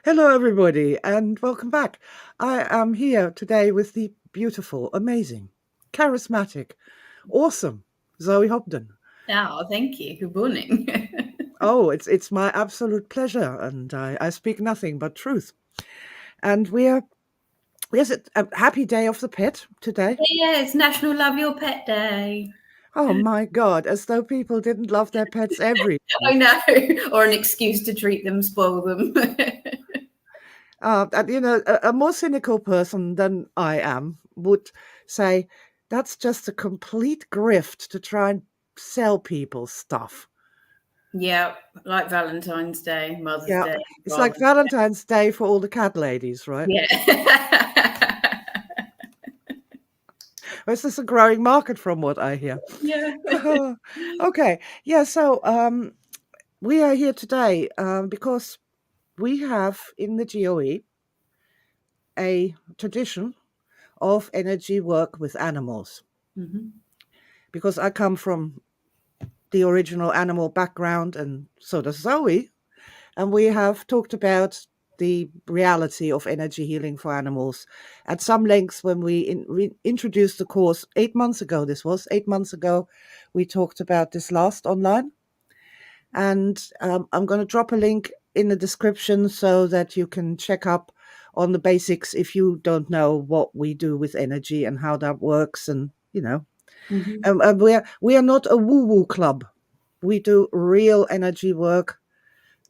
Hello, everybody, and welcome back. I am here today with the beautiful, amazing, charismatic, awesome Zoe Hobden. Oh, thank you. Good morning. Oh, it's my absolute pleasure, and I speak nothing but truth. And we are yes, it's a happy day of the pet today. Yeah, it's National Love Your Pet Day. Oh my God, as though people didn't love their pets every I day. know, or an excuse to treat them, spoil them. And, a more cynical person than I am would say that's just a complete grift to try and sell people stuff. Yeah, like Valentine's Day, Mother's Yeah, Day, it's like Father's. Valentine's Day for all the cat ladies, right? Yeah. Or is this a growing market from what I hear? Yeah. Okay, yeah, so we are here today because we have in the GOE a tradition of energy work with animals. Mhm. Because I come from the original animal background, and so does Zoe. And we have talked about the reality of energy healing for animals at some length when we introduced the course 8 months ago. This was 8 months ago. We talked about this last online. And I'm going to drop a link in the description so that you can check up on the basics if you don't know what we do with energy and how that works. And, Mhm. and we are not a woo woo club. We do real energy work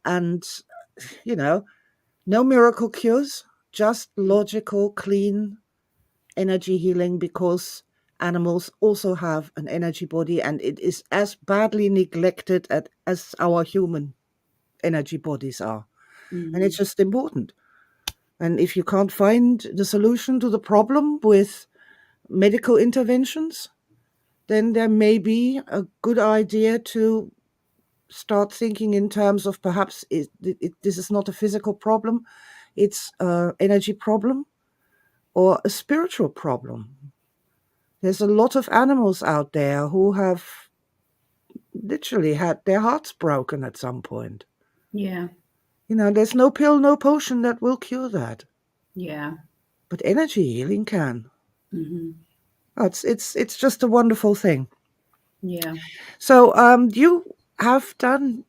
and, you know, no miracle cures, just logical, clean energy healing because animals also have an energy body and it is as badly neglected as our human energy bodies are. And it's Mhm. just important. And if you can't find the solution to the problem with medical interventions, then there may be a good idea to start thinking in terms of perhaps this is not a physical problem, it's an energy problem or a spiritual problem. There's a lot of animals out there who have literally had their hearts broken at some point. Yeah. There's no pill, no potion that will cure that, Yeah. but energy healing can. Mhm. Oh, it's just a wonderful thing. Yeah. So, you have done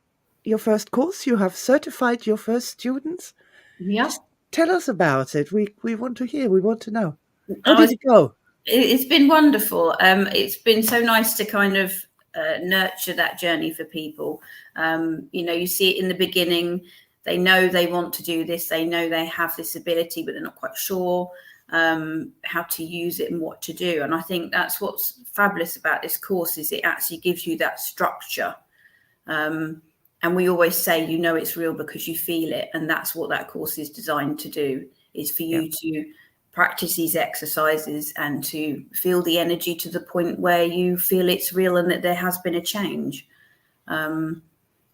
your first course. You have certified your first students. Yeah. Just tell us about it. We want to hear. We want to know. How I did was it go? It's been wonderful. It's been so nice to kind of nurture that journey for people. You see it in the beginning. They know they want to do this. They know they have this ability, but they're not quite sure how to use it and what to do. And I think that's what's fabulous about this course is it actually gives you that structure. And we always say, it's real because you feel it. And that's what that course is designed to do, is for Yeah. you to practice these exercises and to feel the energy to the point where you feel it's real and that there has been a change.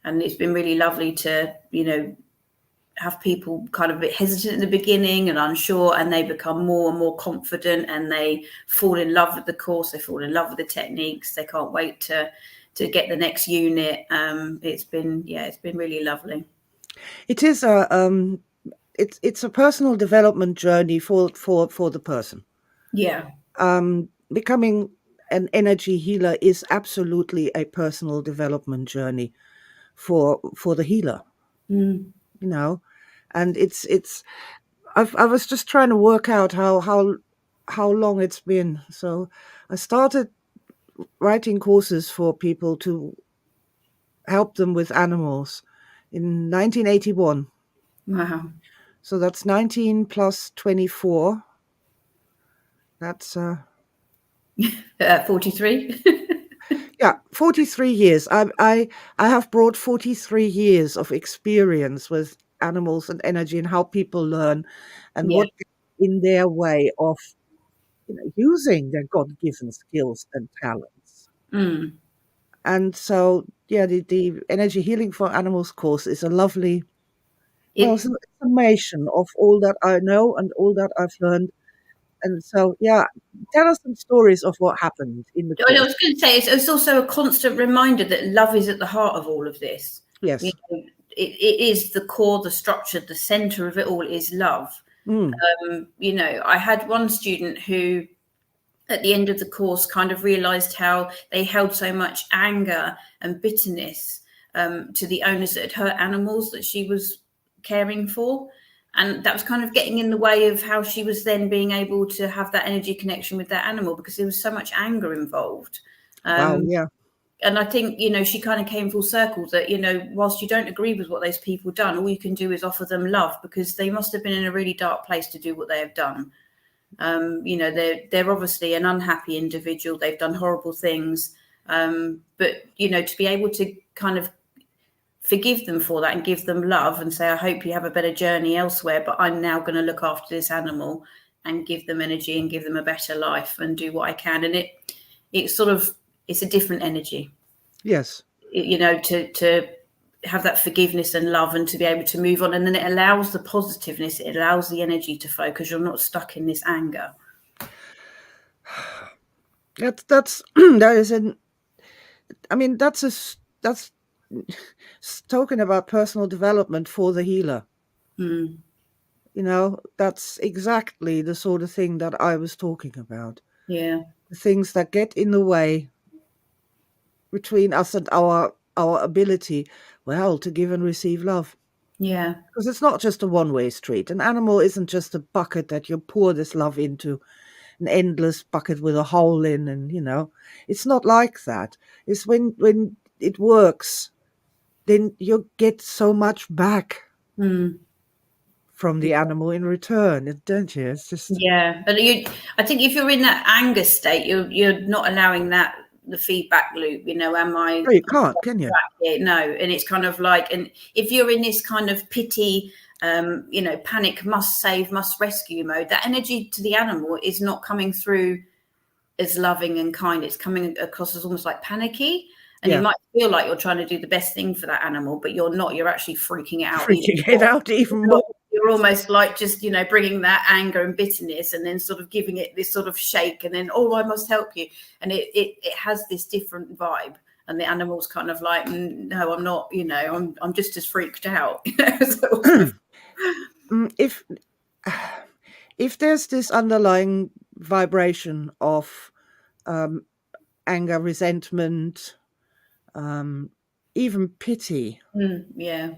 And it's been really lovely to, have people kind of a bit hesitant in the beginning and unsure, and they become more and more confident and they fall in love with the course, they fall in love with the techniques, they can't wait to get the next unit. It's been really lovely. It is it's a personal development journey for the person. Yeah. Becoming an energy healer is absolutely a personal development journey for the healer, Mm. you know. And I was just trying to work out how long it's been. So I started writing courses for people to help them with animals in 1981. Wow. So that's 19 plus 24. That's 43. yeah, 43 years. I have brought 43 years of experience with animals and energy and how people learn and Yeah. what in their way of using their God-given skills and talents. Mm. And so, yeah, the energy healing for animals course is a lovely, well, it's It a summation of all that I know and all that I've learned. And so, yeah, tell us some stories of what happened in the I course. was going to say it's also a constant reminder that love is at the heart of all of this. You Yes. it is the core, the structure, the center of it all is love. You know, I had one student who at the end of the course kind of realized how they held so much anger and bitterness to the owners that had hurt animals that she was caring for. And that was kind of getting in the way of how she was then being able to have that energy connection with that animal, because there was so much anger involved. Wow, yeah. And I think, you know, she kind of came full circle that, you know, whilst you don't agree with what those people done, all you can do is offer them love, because they must have been in a really dark place to do what they have done. You know, they're obviously an unhappy individual. They've done horrible things. But, you know, to be able to kind of forgive them for that and give them love and say, I hope you have a better journey elsewhere, but I'm now going to look after this animal and give them energy and give them a better life and do what I can. And it's sort of, it's a different energy. Yes. You know, to have that forgiveness and love and to be able to move on. And then it allows the positiveness, it allows the energy to flow, because you're not stuck in this anger. That's that is an, I mean, that's talking about personal development for the healer. You know, that's exactly the sort of thing that I was talking about. Yeah. The things that get in the way between us and our ability, well, to give and receive love. Yeah. Because it's not just a one-way street. An animal isn't just a bucket that you pour this love into, an endless bucket with a hole in, and, you know, it's not like that. It's when it works, then you get so much back from the animal in return, don't you? It's just, yeah. But I think if you're in that anger state, you're not allowing that, the feedback loop, you know, am I? oh, you can't, can you? No. And it's kind of like, and if you're in this kind of pity, you know, panic, must save, must rescue mode, that energy to the animal is not coming through as loving and kind. It's coming across as almost like panicky. And you might feel like you're trying to do the best thing for that animal, but you're not. You're actually freaking it out. Freaking it out even more. You're almost like just, you know, bringing that anger and bitterness and then sort of giving it this sort of shake and then, oh, I must help you. And it has this different vibe. And the animal's kind of like, no, I'm not, you know, I'm just as freaked out. You know? If there's this underlying vibration of anger, resentment, even pity. Yeah.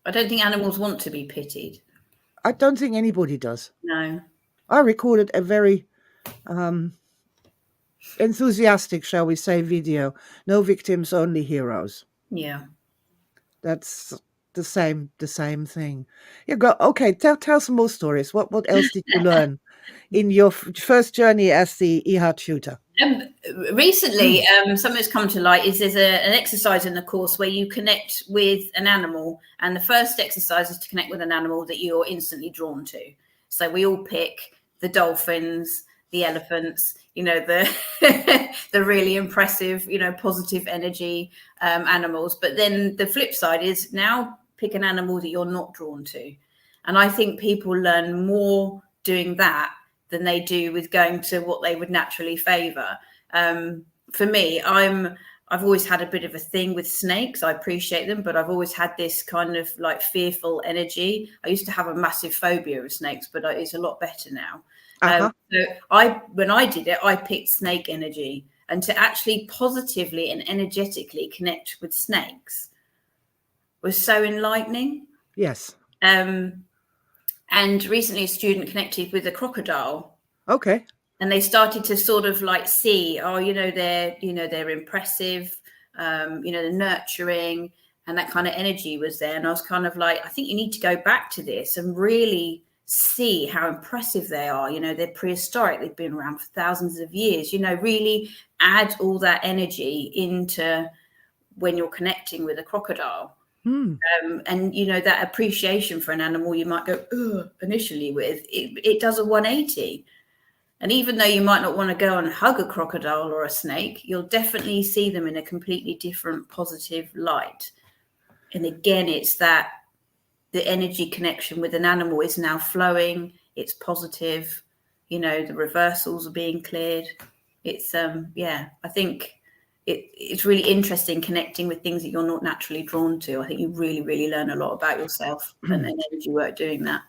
I don't think animals want to be pitied. I don't think anybody does. No. I recorded a very enthusiastic, shall we say, video. No victims, only heroes. Yeah. That's the same thing. Yeah, go. Okay, tell some more stories. What else did you learn in your first journey as the EHA tutor? Recently, something that's come to light is there's an exercise in the course where you connect with an animal, and the first exercise is to connect with an animal that you're instantly drawn to. So we all pick the dolphins, the elephants, you know, the the really impressive, you know, positive energy animals. But then the flip side is now pick an animal that you're not drawn to. And I think people learn more doing that than they do with going to what they would naturally favor. For me, I've always had a bit of a thing with snakes. I appreciate them, but I've always had this kind of like fearful energy. I used to have a massive phobia of snakes, but it's a lot better now. So when I did it, I picked snake energy, and to actually positively and energetically connect with snakes was so enlightening. Yes. And recently a student connected with a crocodile. Okay. And they started to sort of like see, oh, they're impressive, they're nurturing, and that kind of energy was there. And I was kind of like, I think you need to go back to this and really see how impressive they are. You know, they're prehistoric. They've been around for thousands of years, you know, really add all that energy into when you're connecting with a crocodile. And, you know, that appreciation for an animal you might go, ugh, initially with, it does a 180. And even though you might not want to go and hug a crocodile or a snake, you'll definitely see them in a completely different positive light. And again, it's that the energy connection with an animal is now flowing. It's positive. You know, the reversals are being cleared. It's, I think it's really interesting connecting with things that you're not naturally drawn to. I think you really, really learn a lot about yourself and energy work doing that.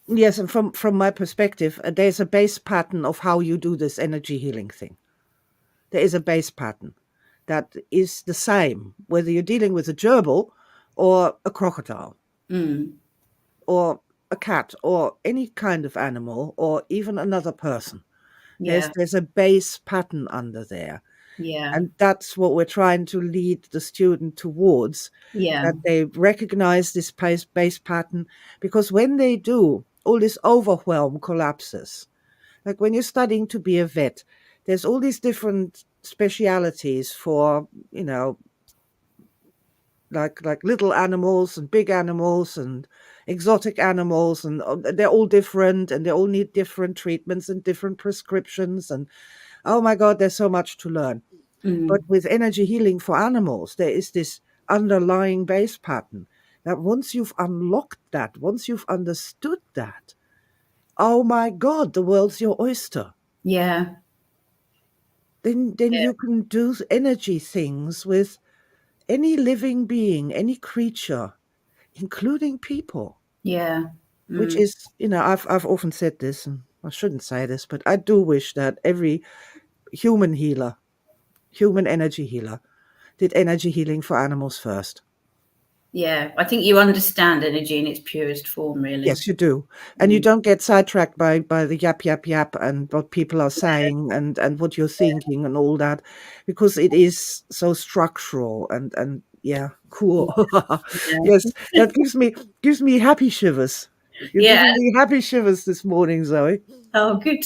Yes, and from my perspective, there's a base pattern of how you do this energy healing thing. There is a base pattern that is the same, whether you're dealing with a gerbil or a crocodile or a cat or any kind of animal or even another person. Yeah. There's a base pattern under there. Yeah. And that's what we're trying to lead the student towards, Yeah. that they recognize this base pattern, because when they do, all this overwhelm collapses. Like when you're studying to be a vet, there's all these different specialities for, like little animals and big animals and exotic animals, and they're all different and they all need different treatments and different prescriptions, and oh my god, there's so much to learn. But with energy healing for animals, there is this underlying base pattern that once you've unlocked that, once you've understood that, oh my god, the world's your oyster. Yeah. Then you can do energy things with any living being, any creature, including people. Yeah. Which is, I've often said this, and I shouldn't say this, but I do wish that every human healer, human energy healer, did energy healing for animals first. Yeah. I think you understand energy in its purest form, really. Yes, you do. And you don't get sidetracked by the yap and what people are saying and what you're thinking and all that, because it is so structural and yeah, cool. Yes, that gives me happy shivers. You're Yeah. giving me happy shivers this morning, Zoe. Oh, good.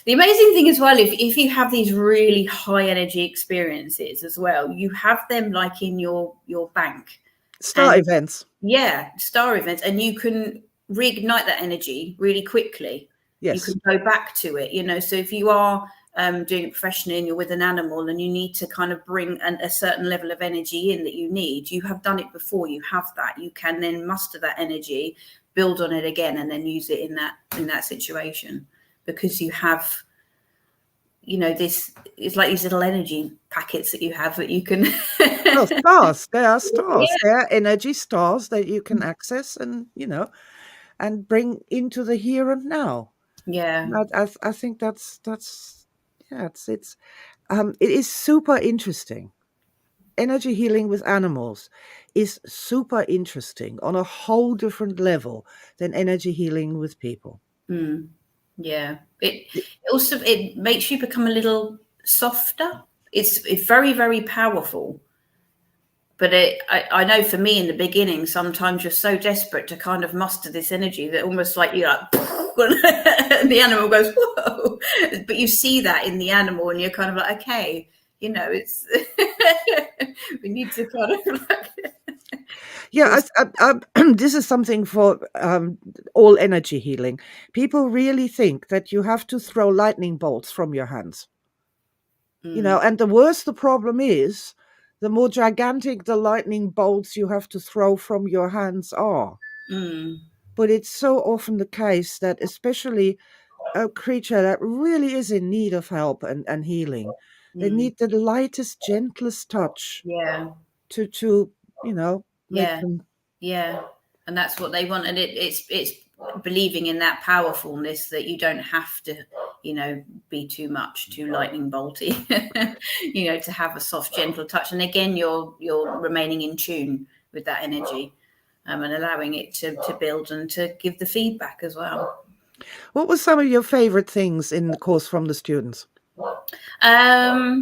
The amazing thing as well, if you have these really high energy experiences as well, you have them like in your bank. Star And events. yeah, star events, and you can reignite that energy really quickly. You Yes. can go back to it, So if you are doing it professionally and you're with an animal and you need to kind of bring a certain level of energy in that you need, you have done it before. You have that. You can then muster that energy, build on it again, and then use it in that situation, because you have. This is like these little energy packets that you have that you can. Well, stars. They are stars. Yeah. They are energy stars that you can access and bring into the here and now. Yeah. I think that's yeah, it is super interesting. Energy healing with animals is super interesting on a whole different level than energy healing with people. Yeah. It makes you become a little softer. It's very, very powerful. But I know for me in the beginning, sometimes you're so desperate to kind of muster this energy that almost like you're like, and the animal goes, whoa. But you see that in the animal and you're kind of like, okay, it's, we need to kind of like. Yeah, this is something for all energy healing. People really think that you have to throw lightning bolts from your hands. And the worse the problem is, the more gigantic the lightning bolts you have to throw from your hands are. But it's so often the case that, especially a creature that really is in need of help and healing, they need the lightest, gentlest touch Yeah. to make Yeah. them. Yeah. And that's what they want. And it's believing in that powerfulness that you don't have to, be too much, too lightning bolty, to have a soft, gentle touch. And again, you're remaining in tune with that energy, and allowing it to build and to give the feedback as well. What were some of your favorite things in the course from the students? Here's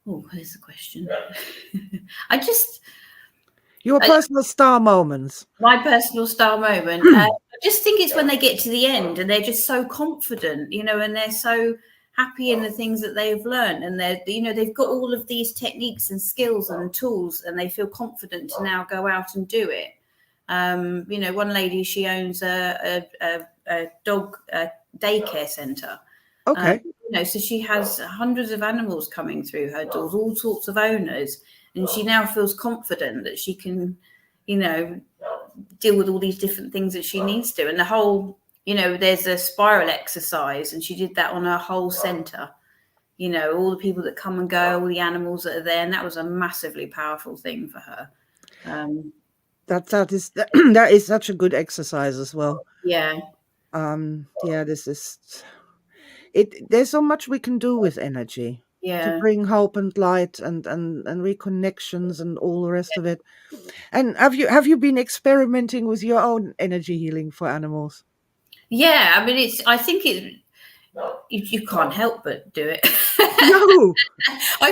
the question. Your personal star moments. My personal star moment. I just think it's when they get to the end and they're just so confident, and they're so happy in the things that they've learned, and they've got all of these techniques and skills and tools, and they feel confident to now go out and do it. One lady, she owns a dog daycare centre. Okay. So she has hundreds of animals coming through her doors, all sorts of owners, and she now feels confident that she can, deal with all these different things that she needs to. And the whole, there's a spiral exercise, and she did that on her whole centre. you know, all the people that come and go, all the animals that are there, and that was a massively powerful thing for her. That is that is such a good exercise as well. Yeah, Yeah, this is it. There's so much we can do with energy to yeah. bring hope and light and reconnections and all the rest of it. And have you been experimenting with your own energy healing for animals? Yeah, I mean, I think you can't help but do it. No, I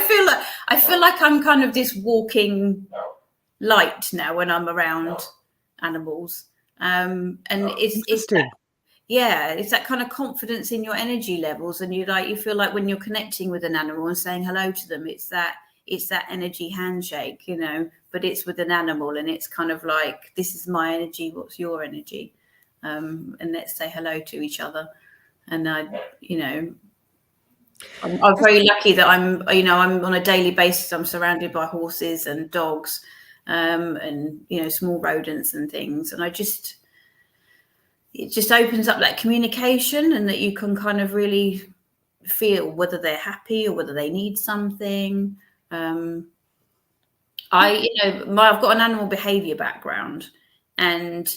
feel like I'm kind of this walking light now when I'm around animals. And it's interesting. yeah, it's that kind of confidence in your energy levels, and you feel like when you're connecting with an animal and saying hello to them, it's that energy handshake, you know, but it's with an animal, and it's kind of like, this is my energy, what's your energy, and let's say hello to each other. And you know, I'm very lucky that I'm on a daily basis. I'm surrounded by horses and dogs, and you know, small rodents and things, and it just opens up that communication, and that you can kind of really feel whether they're happy or whether they need something. I've got an animal behavior background, and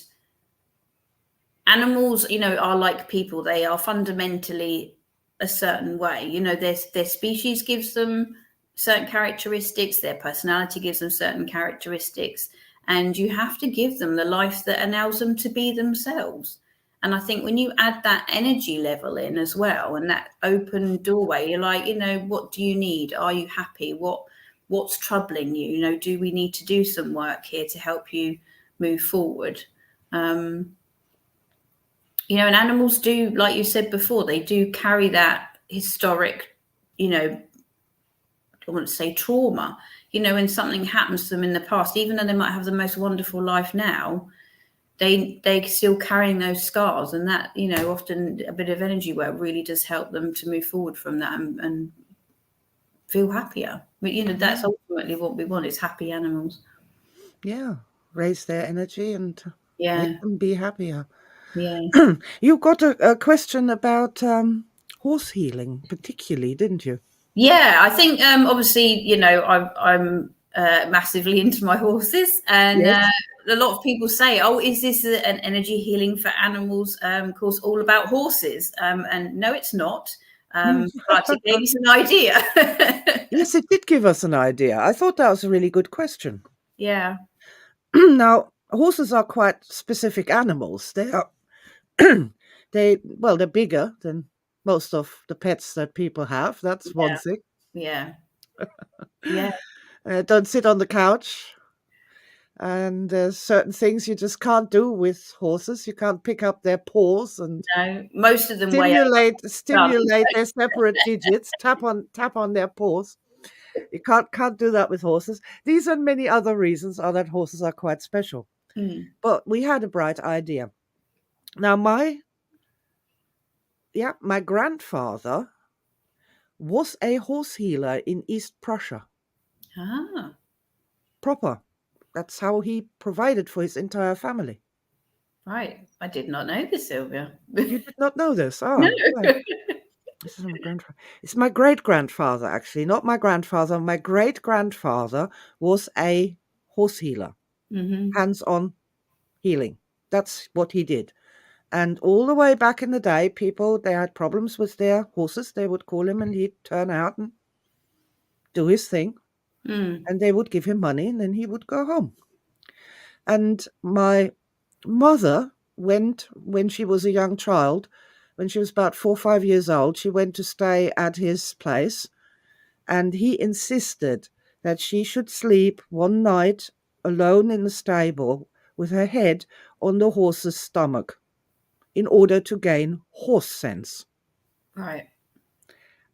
animals, you know, are like people. They are fundamentally a certain way. You know, their species gives them certain characteristics, their personality gives them certain characteristics, and you have to give them the life that allows them to be themselves. And I think when you add that energy level in as well, and that open doorway, you're like, you know, what do you need? Are you happy? What's troubling you? You know, do we need to do some work here to help you move forward? You know, and animals do, like you said before, they do carry that historic, you know, I want to say trauma. You know, when something happens to them in the past, even though they might have the most wonderful life now, they're still carrying those scars, and that, you know, often a bit of energy work really does help them to move forward from that and feel happier. But you know, that's Yeah, ultimately what we want, is happy animals. yeah. Raise their energy and make Yeah, them be happier. yeah. You got a question about horse healing, particularly, didn't you? Yeah, I think obviously, you know, I'm massively into my horses, and Yes. a lot of people say, "Oh, is this an energy healing for animals course all about horses?" And no, it's not. But it gave us an idea. Yes, it did give us an idea. I thought that was a really good question. Yeah, Now, horses are quite specific animals. They are they're bigger than most of the pets that people have. That's one yeah, thing. yeah, yeah. Don't sit on the couch. And there's certain things you just can't do with horses. You can't pick up their paws and No, most of them weigh over. stimulate their separate digits, tap on their paws. You can't do that with horses. These and many other reasons are that horses are quite special. Mm. But we had a bright idea. Now my grandfather was a horse healer in East Prussia. Ah, Proper. That's how he provided for his entire family. right. I did not know this, Sylvia. You did not know this? No. Ah, right. This is my grandfather. It's my great grandfather, actually, not my grandfather. My great grandfather was a horse healer, Hmm. hands on healing. That's what he did. And all the way back in the day, people, they had problems with their horses. They would call him and he'd turn out and do his thing. Mm. And they would give him money and then he would go home. And my mother went when she was a young child, when she was about 4 or 5 years old, she went to stay at his place. And he insisted that she should sleep one night alone in the stable with her head on the horse's stomach in order to gain horse sense. Right.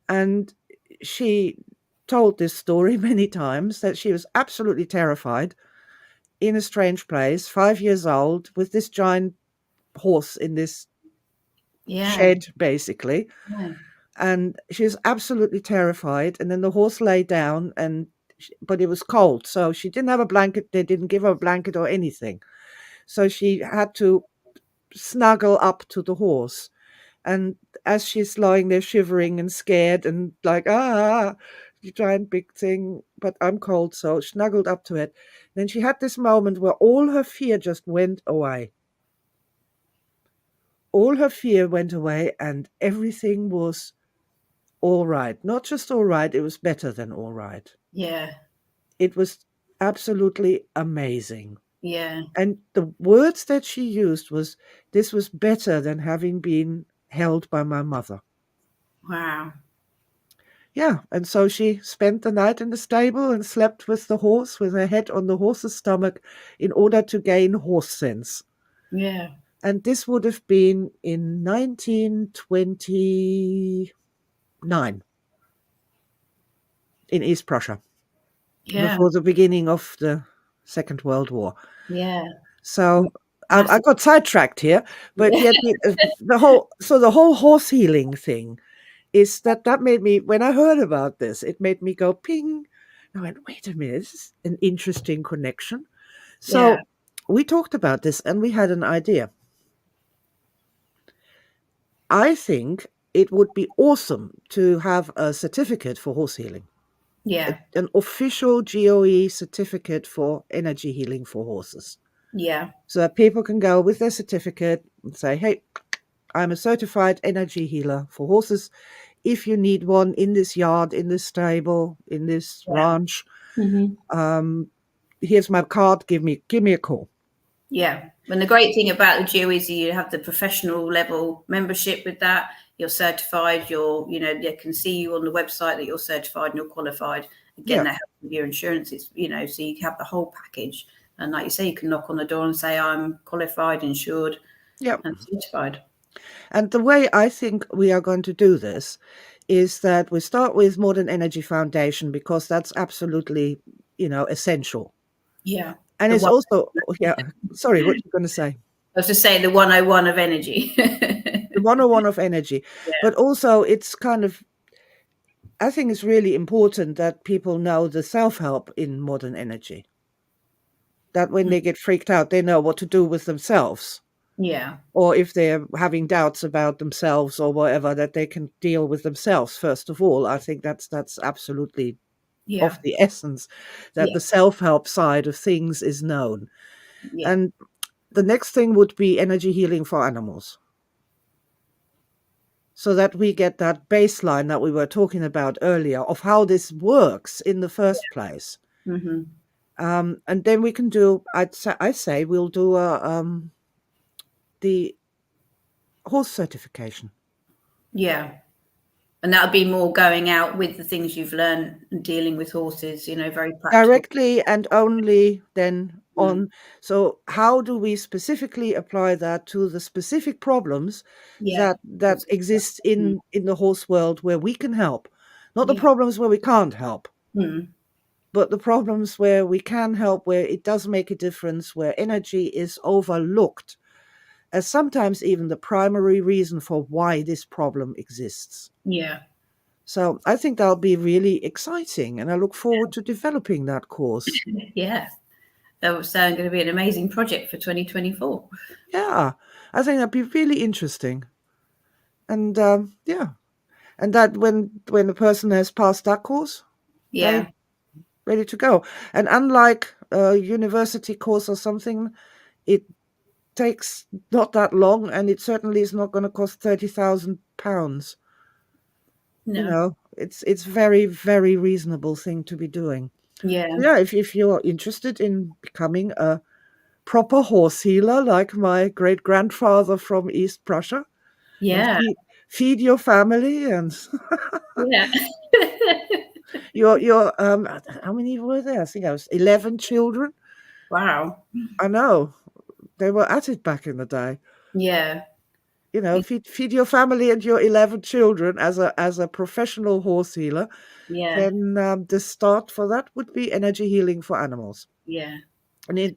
And she told this story many times that she was absolutely terrified in a strange place, 5 years old, with this giant horse in this Yeah. shed, basically. Yeah. And she was absolutely terrified. And then the horse lay down, but it was cold, so she didn't have a blanket. They didn't give her a blanket or anything, so she had to snuggle up to the horse. And as she's lying there shivering and scared and like, you giant big thing, but I'm cold, so snuggled up to it. Then she had this moment where all her fear just went away. All her fear went away and everything was all right. Not just all right, it was better than all right. Yeah. It was absolutely amazing. Yeah. And the words that she used was, this was better than having been held by my mother. Wow. Yeah, and so she spent the night in the stable and slept with the horse, with her head on the horse's stomach, in order to gain horse sense. Yeah. And this would have been in 1929 in East Prussia, Yeah. before the beginning of the Second World War. Yeah. So I Massive. got sidetracked here, but Yeah. yet the whole horse healing thing is that made me, when I heard about this, it made me go ping. I went, wait a minute, this is an interesting connection. Yeah. So we talked about this and we had an idea. I think it would be awesome to have a certificate for horse healing, Yeah. an official GOE certificate for energy healing for horses. Yeah. So that people can go with their certificate and say, hey, I'm a certified energy healer for horses. If you need one in this yard, in this stable, in this Yeah. ranch, Hmm. here's my card. Give me a call. Yeah. And the great thing about the GEO is you have the professional level membership with that. You're certified. They can see you on the website that you're certified and you're qualified. Again, Yeah, that helps with your insurance. It's, so you have the whole package. And like you say, you can knock on the door and say, I'm qualified, insured, yeah. and certified. And the way I think we are going to do this is that we start with Modern Energy Foundation because that's absolutely, essential. Yeah. And The it's one, also, yeah. Sorry, what you going to say? I was just saying the 101 of energy. The 101 of energy, Yeah. but also it's kind of, I think it's really important that people know the self-help in modern energy. That when they get freaked out, they know what to do with themselves. Yeah. Or if they're having doubts about themselves or whatever, that they can deal with themselves first of all. I think that's absolutely of Yeah. the essence, that Yeah. the self-help side of things is known. Yeah. And the next thing would be energy healing for animals. So that we get that baseline that we were talking about earlier of how this works in the first place. Hmm. And then we can do, I say we'll do the horse certification. Yeah. And that would be more going out with the things you've learned and dealing with horses, very practical. Directly and only then Mm. on. So how do we specifically apply that to the specific problems Yeah. that exist Mm. in the horse world where we can help? Not the Yeah. problems where we can't help, Mm. but the problems where we can help, where it does make a difference, where energy is overlooked as sometimes even the primary reason for why this problem exists. Yeah. So I think that'll be really exciting, and I look forward to developing that course. Yeah. That was going to be an amazing project for 2024. Yeah, I think that'd be really interesting. And yeah, and that when the person has passed that course, they Yeah. ready to go. And unlike a university course or something, it takes not that long, and it certainly is not going to cost £30,000. No. It's very, very reasonable thing to be doing. Yeah. Yeah, if you're interested in becoming a proper horse healer like my great grandfather from East Prussia, and Yeah. feed your family and Yeah. your how many were there? I think I was 11 children. Wow. I know they were at it back in the day. Yeah. Feed your family and your 11 children as a professional horse healer. Yeah. Then the start for that would be energy healing for animals. Yeah. And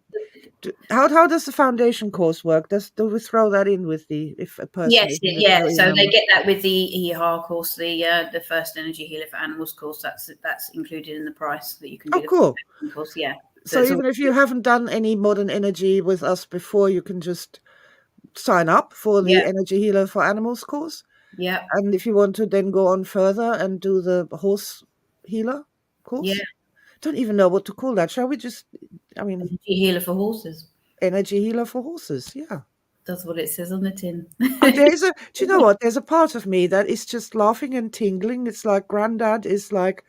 how does the foundation course work? Do we throw that in with if a person Yes. is in a Yeah. GOE So they member? get that with the EHR course, the first energy healer for animals course. That's included in the price that you can Oh, do the cool. course. Yeah. So So it's all. even if you haven't done any modern energy with us before, you can just sign up for the Yeah. Energy Healer for Animals course. Yeah. And if you want to then go on further and do the horse healer Yeah. course, don't even know what to call that. Shall we just, I mean, Energy healer for horses. Energy Healer for Horses? Yeah. That's what it says on the tin. Oh, do you know what? There's a part of me that is just laughing and tingling. It's like Granddad is like,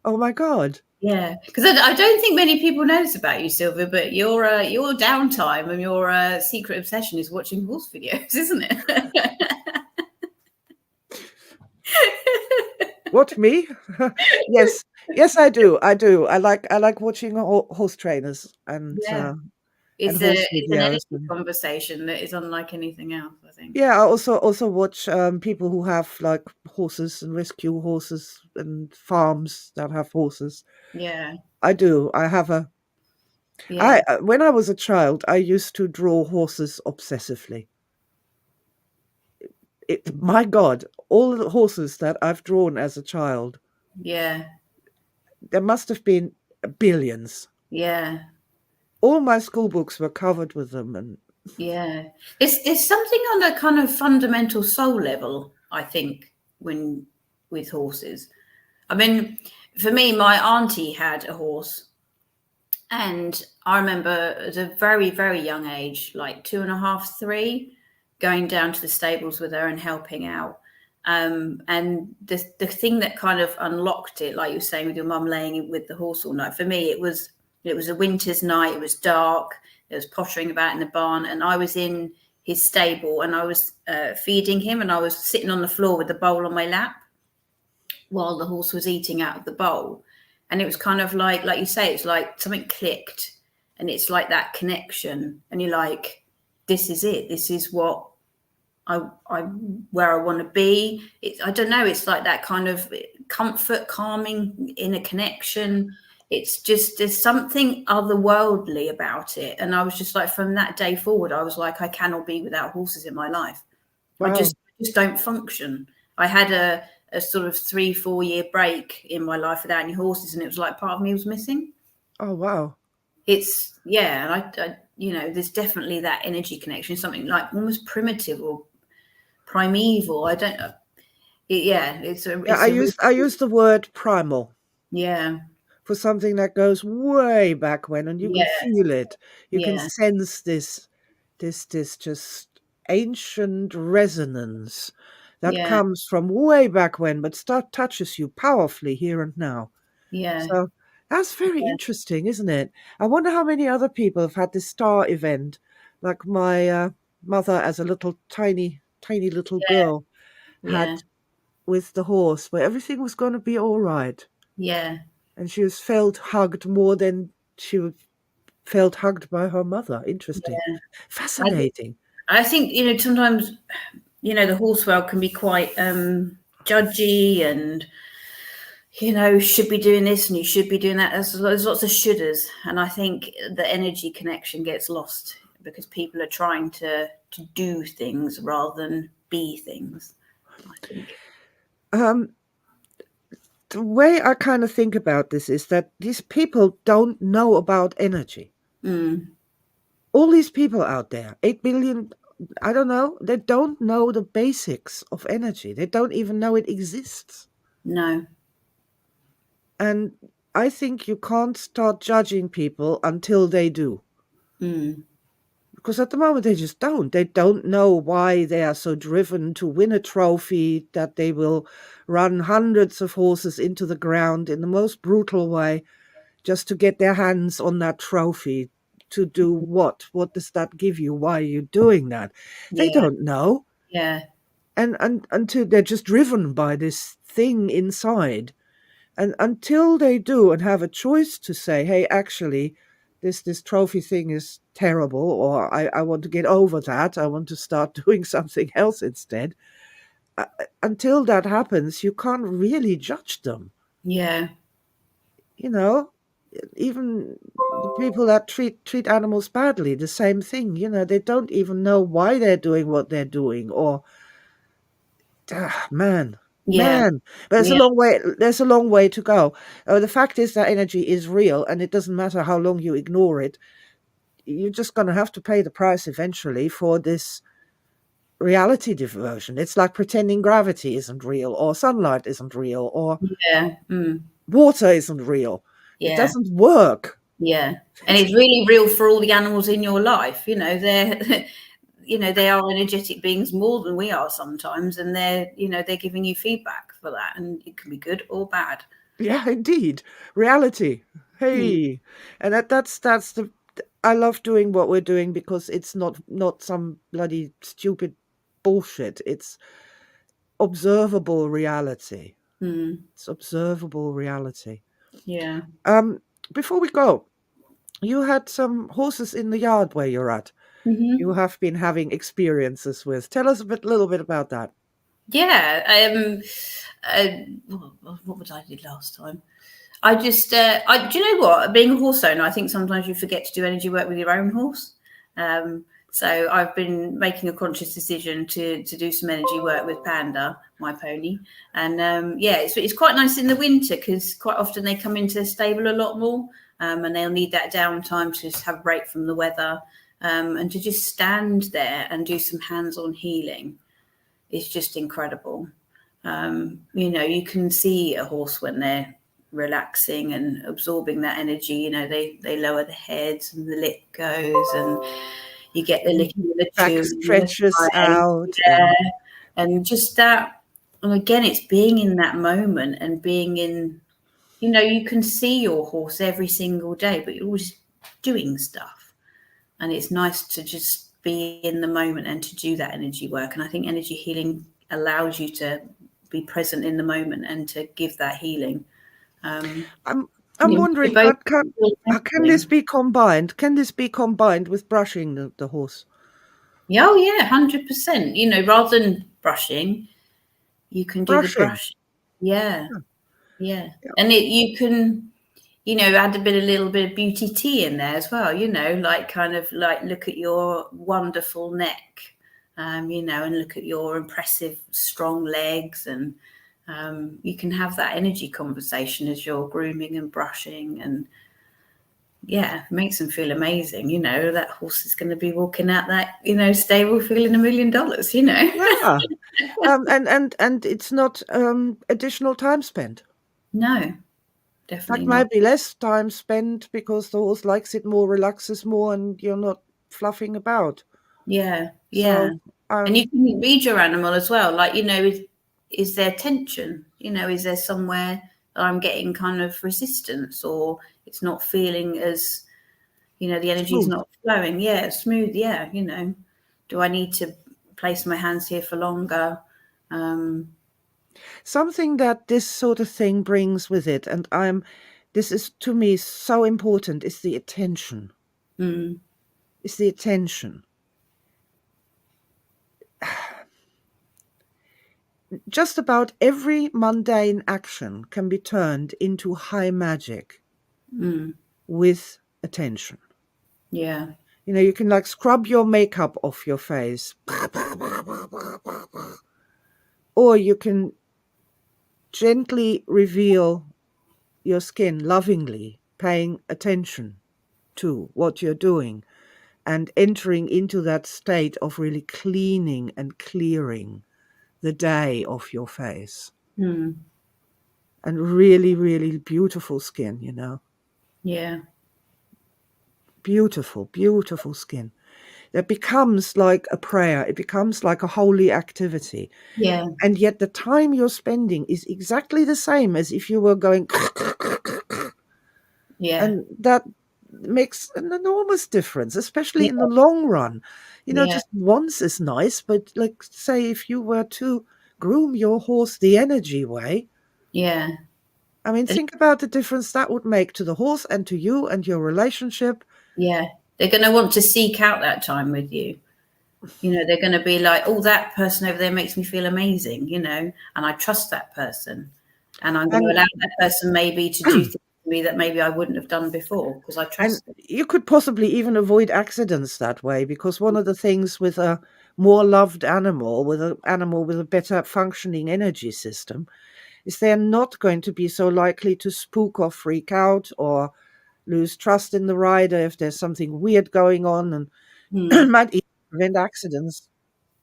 oh my God. Yeah, because I don't think many people know this about you, Sylvia, but your downtime and your secret obsession is watching horse videos, isn't it? What, me? Yes. Yes, I do. I do. I like watching horse trainers Yeah, and horse it's an videos. energy conversation that is unlike anything else, I think. Yeah, I also watch people who have like horses and rescue horses and farms that have horses. Yeah, I do. I have a yeah, I when I was a child, I used to draw horses obsessively. My God, all the horses that I've drawn as a child, yeah, there must have been billions. yeah, All my school books were covered with them, and yeah. There's something on a kind of fundamental soul level, I think, when with horses. I mean, for me, my auntie had a horse. And I remember at a very, very young age, like 2.5, 3, going down to the stables with her and helping out. And the thing that kind of unlocked it, like you were saying with your mum laying with the horse all night, for me it was a winter's night. It was dark. It was pottering about in the barn, and I was in his stable, and I was feeding him, and I was sitting on the floor with the bowl on my lap while the horse was eating out of the bowl. And it was kind of like you say, it's like something clicked, and it's like that connection, and you're like, this is it. This is what I where I want to be. I don't know. It's like that kind of comfort, calming in a connection. It's just there's something otherworldly about it, and I was just like, from that day forward, I was like, I cannot be without horses in my life. I wow. just don't function. I had a sort of 3-4 year break in my life without any horses, and it was like part of me was missing. Oh wow. It's yeah, and I you know, there's definitely that energy connection, something like almost primitive or primeval. I don't know. Yeah, Yeah, it's a I used the word primal yeah, for something that goes way back when, and you can yeah, feel it. You can yeah, sense this just ancient resonance that yeah, comes from way back when, but touches you powerfully here and now. yeah, So that's very yeah, interesting, isn't it? I wonder how many other people have had this star event, like my mother as a little tiny little girl had yeah, with the horse, where everything was going to be all right. yeah, And she was felt hugged more than felt hugged by her mother. Interesting. yeah. I, Fascinating. I think, you know, sometimes, you know, the horse world can be quite judgy and, you know, should be doing this and you should be doing that. There's lots of shouldas, and I think the energy connection gets lost because people are trying to do things rather than be things, I think. Um, the way I kind of think about this is that these people don't know about energy. Mm, All these people out there, 8 billion, I don't know, they don't know the basics of energy. They don't even know it exists. no. And I think you can't start judging people until they do. Mm, Because at the moment they just don't. They don't know why they are so driven to win a trophy, that they will run hundreds of horses into the ground in the most brutal way just to get their hands on that trophy. To do what? What does that give you? Why are you doing that? They yeah, don't know. yeah, And until they're just driven by this thing inside. And until they do and have a choice to say, hey, actually, this trophy thing is terrible, or I want to get over that, I want to start doing something else instead. Uh, until that happens, you can't really judge them. yeah, You know, even the people that treat animals badly, the same thing. You know, they don't even know why they're doing what they're doing, or man, yeah, man. But there's a yeah, long way. There's a long way to go. The fact is that energy is real, and it doesn't matter how long you ignore it. You're just going to have to pay the price eventually for this reality diversion. It's like pretending gravity isn't real, or sunlight isn't real, or Yeah. Mm. water isn't real. It Yeah. doesn't work. Yeah. And It's it's really real for all the animals in your life. They're they are energetic beings more than we are sometimes, and they're giving you feedback for that, and it can be good or bad. yeah, indeed, reality. Mm. Hey, and that's the. I love doing what we're doing because it's not some bloody stupid bullshit. It's observable reality. Mm. It's observable reality. Yeah. Um, Before we go, you had some horses in the yard where you're at. You Hmm. have been having experiences with. Tell us little bit about that. Yeah. What was I did last time? I just, do you know what? Being a horse owner, I think sometimes you forget to do energy work with your own horse. So I've been making a conscious decision to do some energy work with Panda, my pony, and yeah, it's quite nice in the winter because quite often they come into the stable a lot more, and they'll need that downtime to just have a break from the weather, and to just stand there and do some hands-on healing is just incredible. You can see a horse when they're relaxing and absorbing that energy. They lower the heads and the lip goes, and you get the Mm. licking and the Back chewing and the stretches swaying. out Yeah, and and just that. And again, it's being in that moment and being in. You can see your horse every single day, but you're always doing stuff, and it's nice to just be in the moment and to do that energy work. And I think energy healing allows you to be present in the moment and to give that healing. Um, I'm I'm we wondering, both feel can this amazing. be combined? Can this be combined with brushing the horse? Yeah, oh yeah, 100%. Rather than brushing, you can do the Brushing. brush. Yeah, Yeah, yeah, yeah. and you can add a little bit of beauty tea in there as well, like kind of like look at your wonderful neck, and look at your impressive, strong legs. And you can have that energy conversation as you're grooming and brushing. And yeah, it makes them feel amazing. That horse is going to be walking out that, stable feeling $1 million. Yeah. And it's not additional time spent. No, Like definitely not. maybe less time spent because the horse likes it more, relaxes more, and you're not fluffing about. Yeah, yeah. So And you um can read your animal as well. Like, is there tension? Is there somewhere that I'm getting kind of resistance, or it's not feeling as, the energy is smooth. not flowing? Yeah, smooth. Yeah. Do I need to place my hands here for longer? Um, Something that this sort of thing brings with it, and this is to me so important, is the attention. mm, Is the attention. Just about every mundane action can be turned into high magic mm, with attention. yeah. You can like scrub your makeup off your face, or you can gently reveal your skin lovingly, paying attention to what you're doing and entering into that state of really cleaning and clearing the day off your face. Mm, And really, really beautiful skin. yeah. Beautiful, beautiful skin. That becomes like a prayer, it becomes like a holy activity. Yeah. And yet the time you're spending is exactly the same as if you were going, Yeah. and that makes an enormous difference, especially Yeah. in the long run. Yeah. Just once is nice, but like, say, if you were to groom your horse the energy way, Yeah. I mean, think about the difference that would make to the horse and to you and your relationship. Yeah. They're going to want to seek out that time with you. They're going to be like, oh, that person over there makes me feel amazing, and I trust that person. And I'm going to And allow that person maybe to do things to me that maybe I wouldn't have done before because I and trust them. you could possibly even avoid accidents that way, because one of the things with a more loved animal, with an animal with a better functioning energy system, is they're not going to be so likely to spook or freak out or lose trust in the rider if there's something weird going on, and Hmm. might even prevent accidents.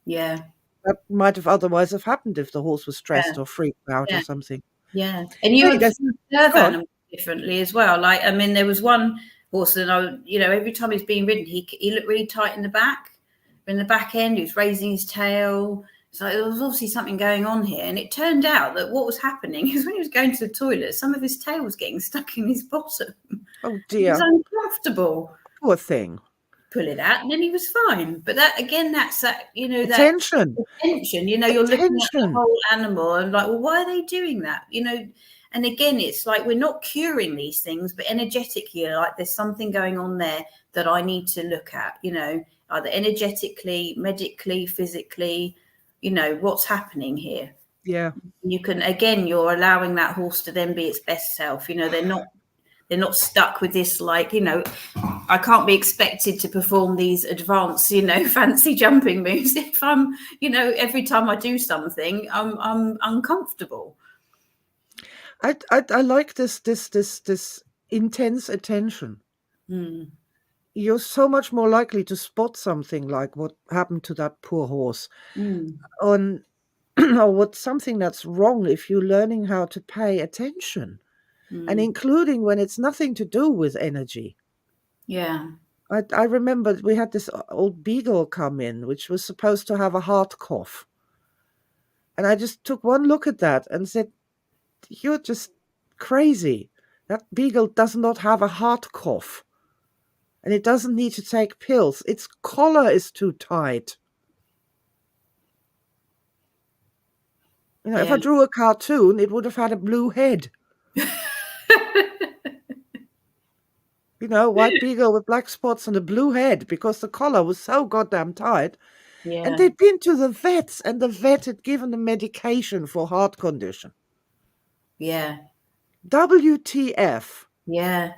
Yeah. That might have otherwise have happened if the horse was Yeah. stressed or freaked out or Yeah. something. Yeah. And There you you go. observe Go on. animals differently as well. Like, I mean, there was one horse that every time he's being ridden, he looked really tight in the back, end. He was raising his tail. So there was obviously something going on here. And it turned out that what was happening is when he was going to the toilet, some of his tail was getting stuck in his bottom. Oh It was dear. uncomfortable. Poor thing. Pull it out, and then he was fine. But that again, that's that that Attention. attention. You're looking at the Attention. whole animal and like, well, why are they doing that? And again, it's like we're not curing these things, but energetically, like there's something going on there that I need to look at. Either energetically, medically, physically. What's happening here. Yeah. You're allowing that horse to then be its best self. They're not stuck with this, like, I can't be expected to perform these advanced, fancy jumping moves if I'm, every time I do something, I'm uncomfortable. I like this intense attention. Mm. You're so much more likely to spot something like what happened to that poor horse Mm. on or what's something that's wrong if you're learning how to pay attention, and Mm. including when it's nothing to do with energy. Yeah. I remember we had this old beagle come in, which was supposed to have a heart cough. And I just took one look at that and said, you're just crazy. That beagle does not have a heart cough. And it doesn't need to take pills. Its collar is too tight. If Yeah. I drew a cartoon, it would have had a blue head. White beagle with black spots and a blue head because the collar was so goddamn tight. Yeah. And they'd been to the vets, and the vet had given them medication for heart condition. Yeah. WTF? Yeah.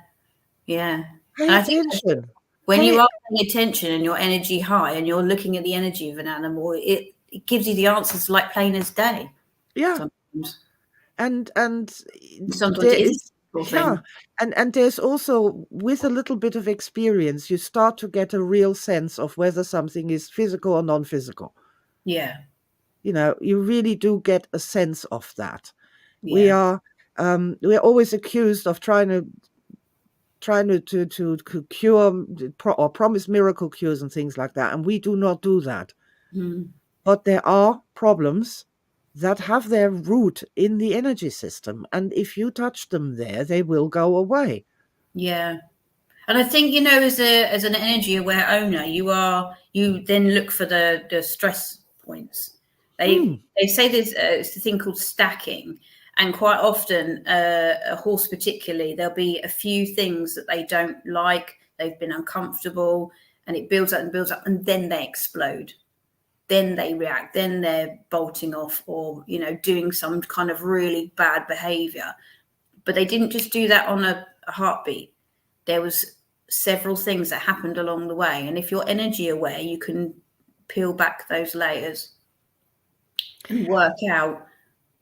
Yeah. Pay And I think attention. when you are paying attention and your energy high and you're looking at the energy of an animal, it gives you the answers like plain as day. Yeah. Sometimes. And Sometimes there it is, is yeah. And there's also, with a little bit of experience, you start to get a real sense of whether something is physical or non-physical. Yeah. You really do get a sense of that. Yeah. We're always accused of trying to cure or promise miracle cures and things like that, and we do not do that. Mm. But there are problems that have their root in the energy system, and if you touch them there, they will go away. Yeah. And I think, as an energy aware owner, you then look for the stress points. They say there's it's a thing called stacking, and quite often a horse particularly, there'll be a few things that they don't like, they've been uncomfortable, and it builds up and builds up, and then they explode. Then they react, then they're bolting off or, doing some kind of really bad behavior. But they didn't just do that on a heartbeat. There was several things that happened along the way. And if you're energy aware, you can peel back those layers and work out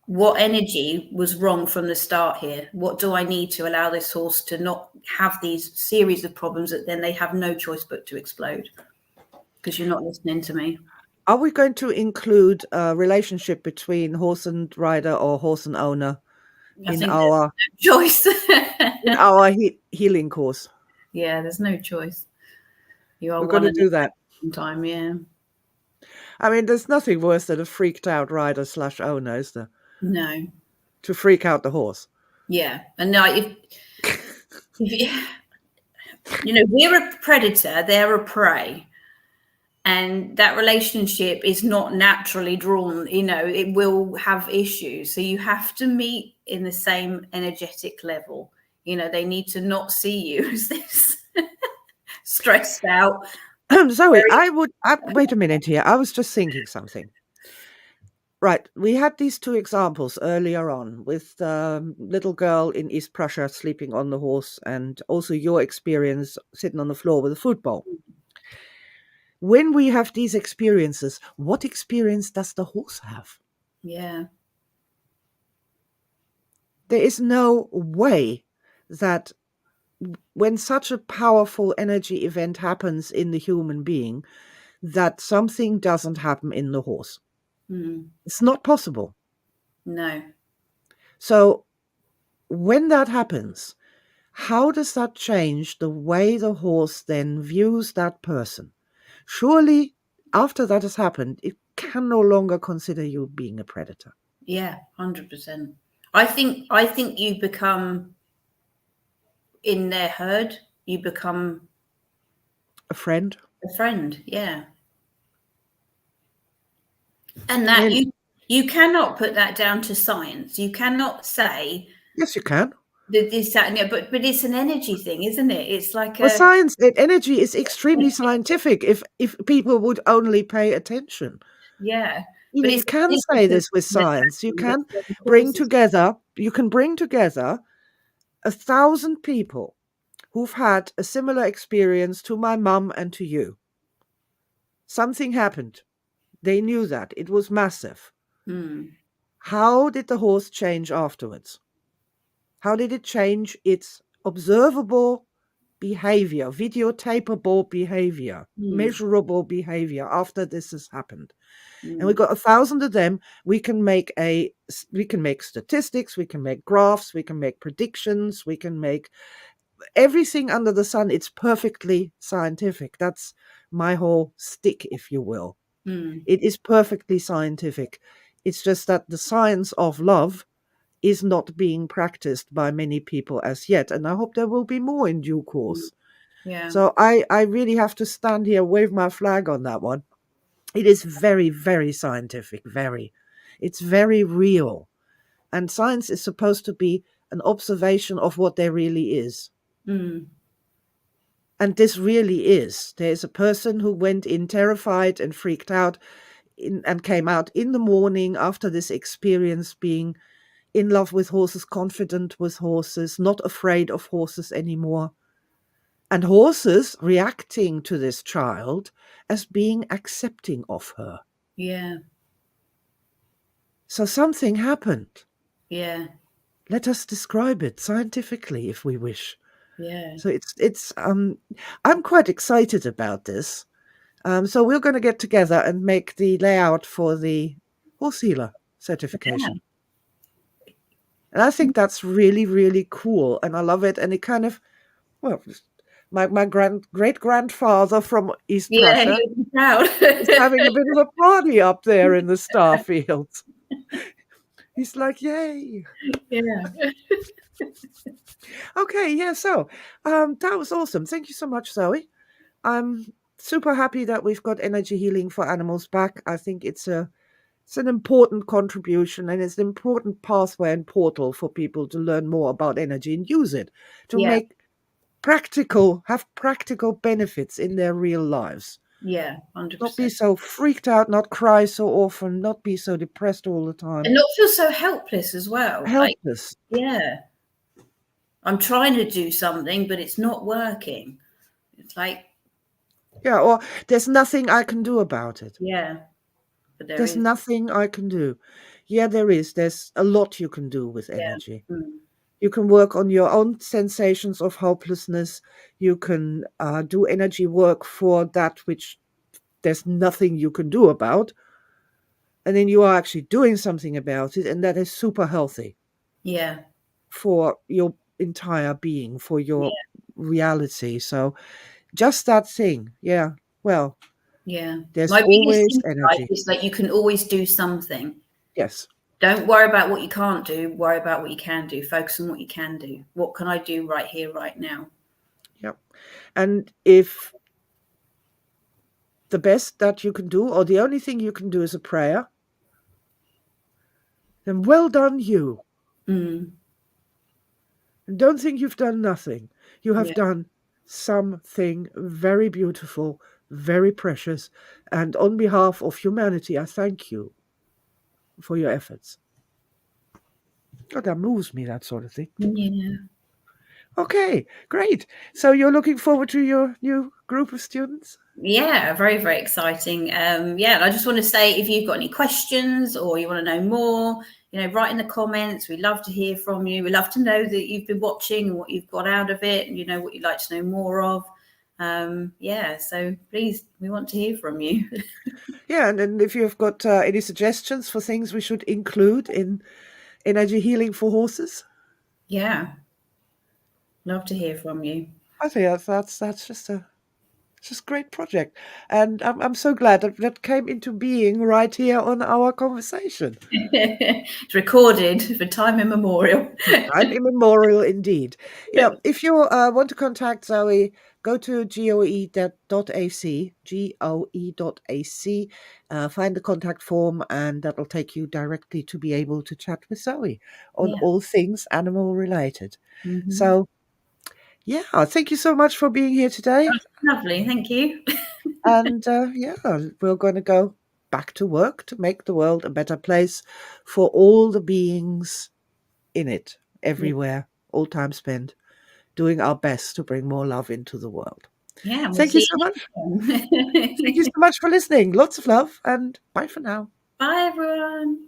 what energy was wrong from the start here. What do I need to allow this horse to not have these series of problems that then they have no choice but to explode because you're not listening to me. Are we going to include a relationship between horse and rider or horse and owner in our choice in our healing course? Yeah, there's no choice. You are We're going to do that sometime. Yeah. I mean, there's nothing worse than a freaked out rider / owner, is there? No. To freak out the horse. Yeah, and no, we're a predator, they're a prey. And that relationship is not naturally drawn, it will have issues. So you have to meet in the same energetic level. They need to not see you as this stressed out. Zoe, wait a minute here. I was just thinking something. Right, we had these two examples earlier on with the little girl in East Prussia sleeping on the horse, and also your experience sitting on the floor with a football. When we have these experiences, what experience does the horse have? Yeah. There is no way that when such a powerful energy event happens in the human being, that something doesn't happen in the horse. Mm. It's not possible. No. So when that happens, how does that change the way the horse then views that person? Surely, after that has happened, it can no longer consider you being a predator. Yeah, 100%. I think you become in their herd. You become A friend. a friend. Yeah, and that And you cannot put that down to science. You cannot say yes, you can. that this, that, and the, but it's an energy thing, isn't it? It's like Well, a science and energy is extremely scientific if people would only pay attention. yeah, You know, but you it's can a say physical this with science. You attraction that can then bring causes. together, you can bring together 1,000 people who've had a similar experience to my mum and to you. Something happened. They knew that. It was massive. Hmm. How did the horse change afterwards? How did it change its observable behavior, videotapable behavior, Hmm. measurable behavior after this has happened? And we've Hmm. got 1,000 of them. We can make statistics, we can make graphs, we can make predictions, we can make everything under the sun. It's perfectly scientific. That's my whole stick, if you will. Hmm. It is perfectly scientific. It's just that the science of love is not being practiced by many people as yet. And I hope there will be more in due Hmm. course. Yeah. So I really have to stand here, wave my flag on that one. It is very, very scientific, very. It's very real. And science is supposed to be an observation of what there really is. Hmm. And this really is. There's a person who went in terrified and freaked out and came out in the morning after this experience, being in love with horses, confident with horses, not afraid of horses anymore. And horses reacting to this child as being accepting of her. Yeah. So something happened. Yeah. Let us describe it scientifically if we wish. Yeah. So it's I'm quite excited about this. So we're going to get together and make the layout for the horse healer certification. And I think that's really, really cool. And I love it. And it kind of, well, my great grandfather from East Yeah. Prussia You'll be proud. is having a bit of a party up there in the star fields. He's like, yay. Yeah. Okay, yeah, so that was awesome. Thank you so much, Zoe. I'm super happy that we've got energy healing for animals back. I think it's an important contribution, and it's an important pathway and portal for people to learn more about energy and use it to Yeah. have practical benefits in their real lives. Yeah. Not be 100%. so freaked out, not cry so often, not be so depressed all the time. And not feel so helpless as well. Like, Helpless. yeah, I'm trying to do something, but it's not working. It's like, Yeah, or there's nothing I can do about it. yeah, but there There's is. nothing I can do. Yeah, there is. There's a lot you can do with Yeah. energy. Mm. You can work on your own sensations of hopelessness. You can do energy work for that which there's nothing you can do about. And then you are actually doing something about it. And that is super healthy Yeah. for your entire being, for your Yeah. reality. So just that thing. Yeah. Well, Yeah. there's My biggest always insight energy. is that you can always do something. Yes. Don't worry about what you can't do. Worry about what you can do. Focus on what you can do. What can I do right here, right now? Yep. And if the best that you can do, or the only thing you can do, is a prayer, then well done you. Mm. And don't think you've done nothing. You have Yeah. done something very beautiful, very precious. And on behalf of humanity, I thank you for your efforts. God, that moves me, that sort of thing. Yeah. Okay, great. So you're looking forward to your new group of students? Yeah, very, very exciting. Yeah, and I just want to say, if you've got any questions or you want to know more, write in the comments. We love to hear from you. We love to know that you've been watching and what you've got out of it, and what you'd like to know more of. Yeah, so please, we want to hear from you. Yeah, and then if you've got any suggestions for things we should include in energy healing for horses, Yeah, love to hear from you. I think that's just a just great project, and I'm so glad that that came into being right here on our conversation. It's recorded for time immemorial. For time immemorial indeed. Yeah, if you want to contact Zoe, go to goe.ac, goe.ac, find the contact form, and that'll take you directly to be able to chat with Zoe on Yeah. all things animal related. Hmm. So, yeah, thank you so much for being here today. Lovely, thank you. And yeah, we're going to go back to work to make the world a better place for all the beings in it, Yeah, everywhere, all time spent, doing our best to bring more love into the world. yeah, and we'll Thank you see so much. you Thank you next so much for listening. Lots of love and bye for now. time. Bye, everyone.